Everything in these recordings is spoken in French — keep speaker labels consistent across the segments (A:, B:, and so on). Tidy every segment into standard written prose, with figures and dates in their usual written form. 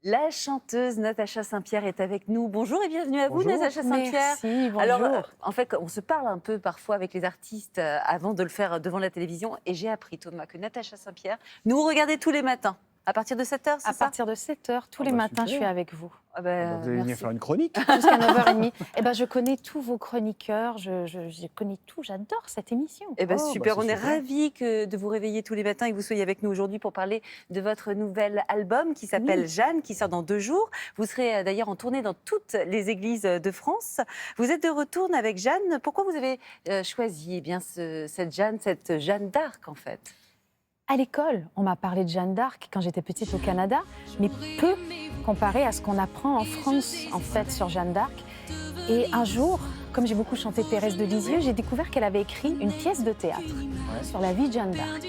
A: La chanteuse Natacha Saint-Pierre est avec nous. Bonjour et bienvenue à vous,
B: Bonjour.
A: Natacha Saint-Pierre.
C: Merci, bonjour.
A: Alors, en fait, on se parle un peu parfois avec les artistes avant de le faire devant la télévision. Et j'ai appris, Thomas, que Natacha Saint-Pierre, nous regardez tous les matins. À partir de 7h, c'est
C: À
A: ça?
C: partir de 7 heures, tous
B: Ah
C: les
B: bah
C: matins, je
B: super.
C: suis avec vous.
A: Ah
B: Vous allez venir
A: merci.
B: faire une chronique.
C: Jusqu'à 9h30. Eh ben, je connais tous vos chroniqueurs, je connais tout, j'adore cette émission.
A: Eh ben,
B: Oh, bah,
A: super,
B: c'est
A: on est
B: super.
A: ravis de vous réveiller tous les matins et que vous soyez avec nous aujourd'hui pour parler de votre nouvel album qui s'appelle Jeanne, qui sort dans 2 jours. Vous serez d'ailleurs en tournée dans toutes les églises de France. Vous êtes de retour avec Jeanne. Pourquoi vous avez choisi cette Jeanne d'Arc en fait?
C: À l'école, on m'a parlé de Jeanne d'Arc quand j'étais petite au Canada, mais peu comparé à ce qu'on apprend en France, en fait, sur Jeanne d'Arc. Et un jour, comme j'ai beaucoup chanté Thérèse de Lisieux, j'ai découvert qu'elle avait écrit une pièce de théâtre sur la vie de Jeanne d'Arc.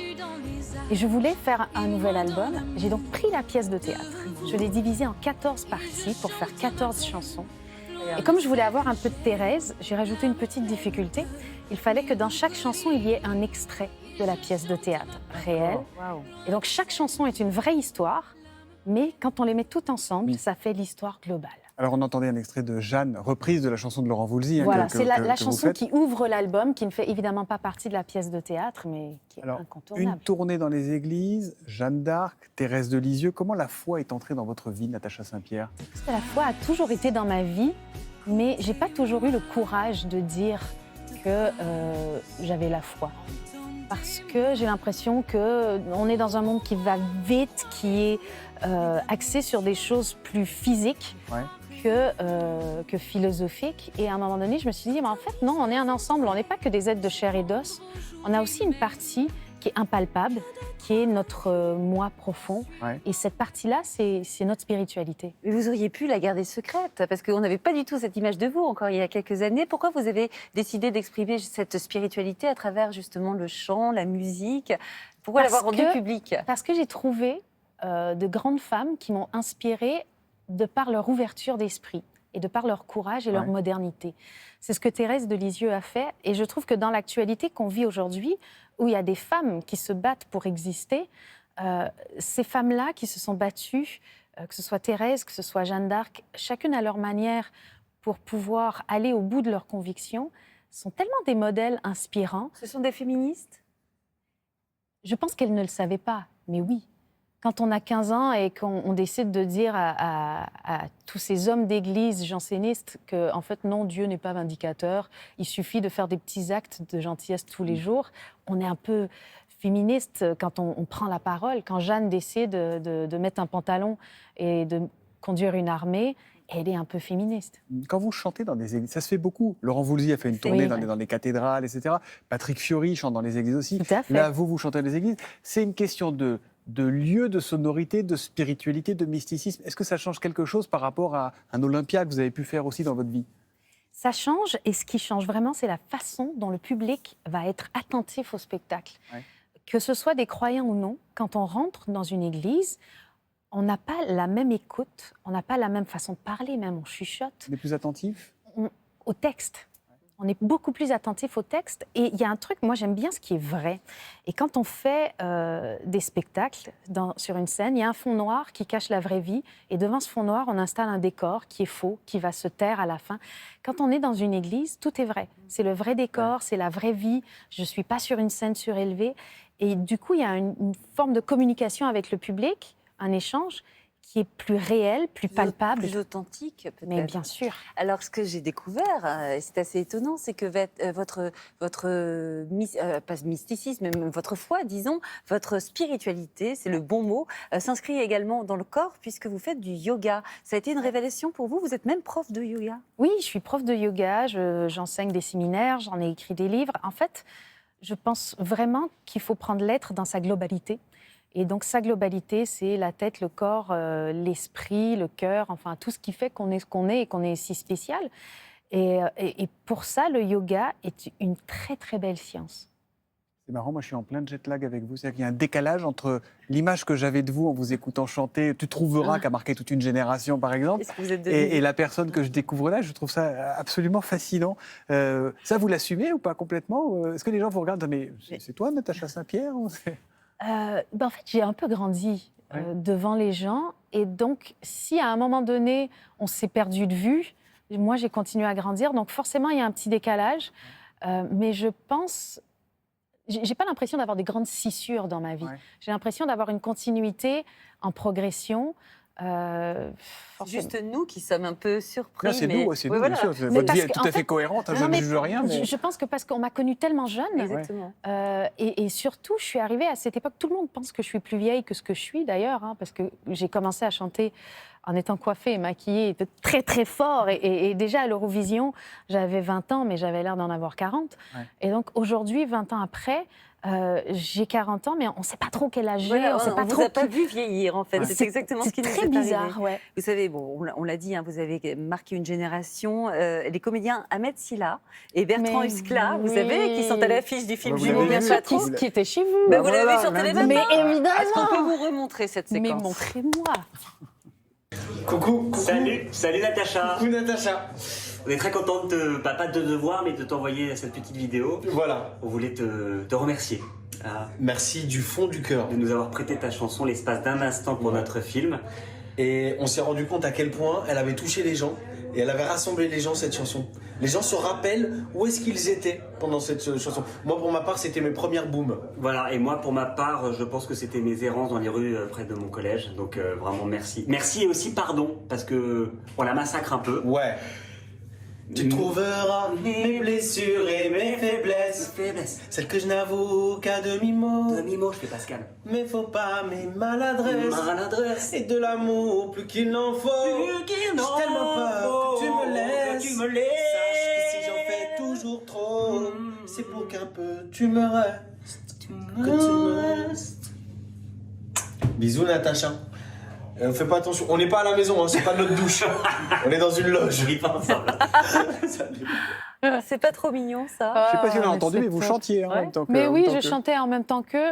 C: Et je voulais faire un nouvel album. J'ai donc pris la pièce de théâtre. Je l'ai divisée en 14 parties pour faire 14 chansons. Et comme je voulais avoir un peu de Thérèse, j'ai rajouté une petite difficulté. Il fallait que dans chaque chanson, il y ait un extrait de la pièce de théâtre réelle.
A: Waouh.
C: Et donc chaque chanson est une vraie histoire, mais quand on les met toutes ensemble, ça fait l'histoire globale.
B: Alors, on entendait un extrait de Jeanne, reprise de la chanson de Laurent Voulzy.
C: Voilà, c'est la
B: que vous
C: chanson
B: faites.
C: qui ouvre l'album, qui ne fait évidemment pas partie de la pièce de théâtre, mais qui est
B: Alors,
C: incontournable.
B: une tournée dans les églises, Jeanne d'Arc, Thérèse de Lisieux. Comment la foi est entrée dans votre vie, Natacha Saint-Pierre?
C: Parce que la foi a toujours été dans ma vie, mais j'ai pas toujours eu le courage de dire que j'avais la foi. Parce que j'ai l'impression qu'on est dans un monde qui va vite, qui est axé sur des choses plus physiques
B: Ouais.
C: que philosophiques. Et à un moment donné, je me suis dit, mais en fait, non, on est un ensemble, on n'est pas que des êtres de chair et d'os. On a aussi une partie qui est impalpable, qui est notre moi profond.
B: Ouais.
C: Et cette partie-là, c'est notre spiritualité.
A: Mais vous auriez pu la garder secrète, parce qu'on n'avait pas du tout cette image de vous encore il y a quelques années. Pourquoi vous avez décidé d'exprimer cette spiritualité à travers justement le chant, la musique? Pourquoi
C: Parce
A: l'avoir rendu
C: que-
A: public?
C: Parce que j'ai trouvé de grandes femmes qui m'ont inspirée de par leur ouverture d'esprit et de par leur courage et leur
B: Ouais.
C: modernité. C'est ce que Thérèse de Lisieux a fait. Et je trouve que dans l'actualité qu'on vit aujourd'hui, où il y a des femmes qui se battent pour exister, ces femmes-là qui se sont battues, que ce soit Thérèse, que ce soit Jeanne d'Arc, chacune à leur manière pour pouvoir aller au bout de leurs convictions, sont tellement des modèles inspirants.
A: Ce sont des féministes?
C: Je pense qu'elle ne le savait pas, mais oui. Quand on a 15 ans et qu'on décide de dire à tous ces hommes d'église jansénistes que, en fait, non, Dieu n'est pas vindicateur, il suffit de faire des petits actes de gentillesse tous les jours, on est un peu féministe quand on prend la parole. Quand Jeanne décide de mettre un pantalon et de conduire une armée, elle est un peu féministe.
B: Quand vous chantez dans des églises, ça se fait beaucoup. Laurent Voulzy a fait une tournée
C: Oui.
B: dans les cathédrales, etc. Patrick Fiori chante dans les églises aussi.
C: Tout à fait.
B: Là, vous chantez dans les églises. C'est une question de lieu, de sonorité, de spiritualité, de mysticisme. Est-ce que ça change quelque chose par rapport à un Olympia que vous avez pu faire aussi dans votre vie?
C: Ça change, et ce qui change vraiment, c'est la façon dont le public va être attentif au spectacle.
B: Ouais.
C: Que ce soit des croyants ou non, quand on rentre dans une église, on n'a pas la même écoute, on n'a pas la même façon de parler, même on chuchote,
B: Vous êtes plus attentif?
C: au texte. On est beaucoup plus attentif au texte. Et il y a un truc, moi j'aime bien ce qui est vrai. Et quand on fait des spectacles sur une scène, il y a un fond noir qui cache la vraie vie. Et devant ce fond noir, on installe un décor qui est faux, qui va se taire à la fin. Quand on est dans une église, tout est vrai. C'est le vrai décor, c'est la vraie vie. Je ne suis pas sur une scène surélevée. Et du coup, il y a une forme de communication avec le public, un échange qui est plus réel, plus palpable.
A: Plus authentique, peut-être.
C: Mais bien sûr.
A: Alors, ce que j'ai découvert, et c'est assez étonnant, c'est que pas mysticisme, mais votre foi, disons, votre spiritualité, c'est le bon mot, s'inscrit également dans le corps puisque vous faites du yoga. Ça a été une révélation pour vous? Vous êtes même prof de yoga?
C: Oui, je suis prof de yoga, j'enseigne des séminaires, j'en ai écrit des livres. En fait, je pense vraiment qu'il faut prendre l'être dans sa globalité. Et donc, sa globalité, c'est la tête, le corps, l'esprit, le cœur, enfin, tout ce qui fait qu'on est ce qu'on est et qu'on est si spécial. Et pour ça, le yoga est une très, très belle science.
B: C'est marrant, moi je suis en plein jet lag avec vous. C'est-à-dire qu'il y a un décalage entre l'image que j'avais de vous en vous écoutant chanter, Tu trouveras, qui a marqué toute une génération par exemple,
A: Est-ce que vous êtes devenu...
B: et la personne que je découvre là. Je trouve ça absolument fascinant. Ça, vous l'assumez ou pas complètement? Est-ce que les gens vous regardent, mais c'est toi, Natacha Saint-Pierre?
C: En fait, j'ai un peu grandi devant les gens. Et donc, si à un moment donné, on s'est perdu de vue, moi, j'ai continué à grandir. Donc, forcément, il y a un petit décalage. Mais je pense... J'ai pas l'impression d'avoir des grandes scissures dans ma vie.
B: Ouais.
C: J'ai l'impression d'avoir une continuité en progression.
A: C'est juste nous qui sommes un peu surpris.
B: Là, c'est
A: mais...
B: nous, c'est
A: Oui,
B: nous,
A: voilà.
B: bien sûr.
C: Mais
B: Votre
C: parce
B: vie est
C: que,
B: tout
C: en
B: à fait
C: fait,
B: cohérente, je
C: Non,
B: ne
C: mais
B: juge rien. Mais...
C: Je pense que parce qu'on m'a connue tellement jeune,
A: Exactement.
C: et surtout, je suis arrivée à cette époque, tout le monde pense que je suis plus vieille que ce que je suis d'ailleurs, hein, parce que j'ai commencé à chanter en étant coiffée et maquillée de très très fort. Et déjà à l'Eurovision, j'avais 20 ans, mais j'avais l'air d'en avoir 40.
B: Ouais.
C: Et donc aujourd'hui, 20 ans après, j'ai 40 ans, mais on ne sait pas trop quel âge j'ai,
A: Voilà,
C: on sait pas
A: vous
C: trop
A: a pas vu vieillir, en fait.
B: Ouais.
A: C'est exactement ce qui nous est
C: très
A: arrivé.
C: bizarre, ouais.
A: Vous savez, bon, on l'a dit, hein, vous avez marqué une génération. Les comédiens Ahmed Silla et Bertrand
C: Mais
A: Huskla, vous
C: oui.
A: savez, qui sont à l'affiche du film
B: Vous
A: Jumeaux
B: l'avez
A: bien
B: vu,
A: pas trop.
B: vous
C: Qui était chez vous.
A: Ben, vous
B: voilà,
A: l'avez vu sur
B: lundi.
A: Télématin.
C: Mais évidemment.
A: Est-ce qu'on peut vous remontrer cette séquence?
C: Mais montrez-moi.
D: Coucou.
E: Salut Natacha.
D: Coucou Natacha.
E: On est très content de pas de te voir, mais de t'envoyer cette petite vidéo.
D: Voilà.
E: On voulait te remercier
D: Merci du fond du cœur.
E: de nous avoir prêté ta chanson l'espace d'un instant pour notre film.
D: Et on s'est rendu compte à quel point elle avait touché les gens et elle avait rassemblé les gens, cette chanson. Les gens se rappellent où est-ce qu'ils étaient pendant cette chanson. Moi, pour ma part, c'était mes premières booms.
E: Voilà, et moi pour ma part, je pense que c'était mes errances dans les rues près de mon collège. Donc vraiment merci. Merci et aussi pardon, parce que on la massacre un peu.
D: Ouais. Tu trouveras mes blessures et mes faiblesses,
E: Faiblesse.
D: celles que je n'avoue qu'à demi-mot.
E: Demi-mot, je fais Pascal.
D: Mais faut pas mes maladresses
E: Maladresse.
D: et de l'amour plus qu'il n'en faut. J'ai tellement peur que tu me laisses.
E: Que tu me laisses.
D: Sache que si j'en fais toujours trop, c'est pour qu'un peu tu me restes. Que tu me restes. Bisous Natacha. Fais pas attention, on n'est pas à la maison, hein, c'est pas notre douche. On est dans une loge.
E: Je ris pas ensemble.
A: C'est pas trop mignon, ça.
B: Je ne sais pas si on a
C: Ah,
B: entendu,
C: c'est
B: mais vous
C: top.
B: chantiez en
A: Ouais.
B: même temps que.
C: Mais
B: en
C: oui,
B: même temps
C: je
B: que-
C: chantais en même temps qu'eux.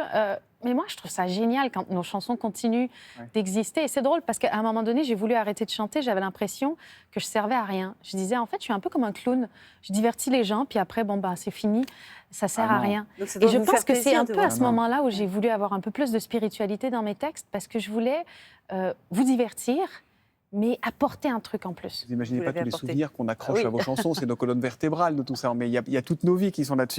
C: Mais moi, je trouve ça génial quand nos chansons continuent d'exister. Et c'est drôle parce qu'à un moment donné, j'ai voulu arrêter de chanter. J'avais l'impression que je servais à rien. Je disais, en fait, je suis un peu comme un clown. Je divertis les gens, puis après, bon, bah, c'est fini. Ça sert
B: Ah
C: à
B: non.
C: rien.
A: Donc, ça
C: Et
A: doit
C: je
A: vous
C: pense
A: faire
C: que c'est
A: plaisir
C: un
A: de
C: peu
A: voir
C: à ce
B: ça.
C: moment-là où j'ai voulu avoir un peu plus de spiritualité dans mes textes parce que je voulais vous divertir, mais apporter un truc en plus.
B: Vous n'imaginez
A: Vous
B: pas tous
A: l'avez
B: les
A: apporté.
B: souvenirs qu'on accroche
A: Ah oui.
B: à vos chansons, c'est nos colonnes vertébrales de tout ça. Mais il y a toutes nos vies qui sont là-dessus.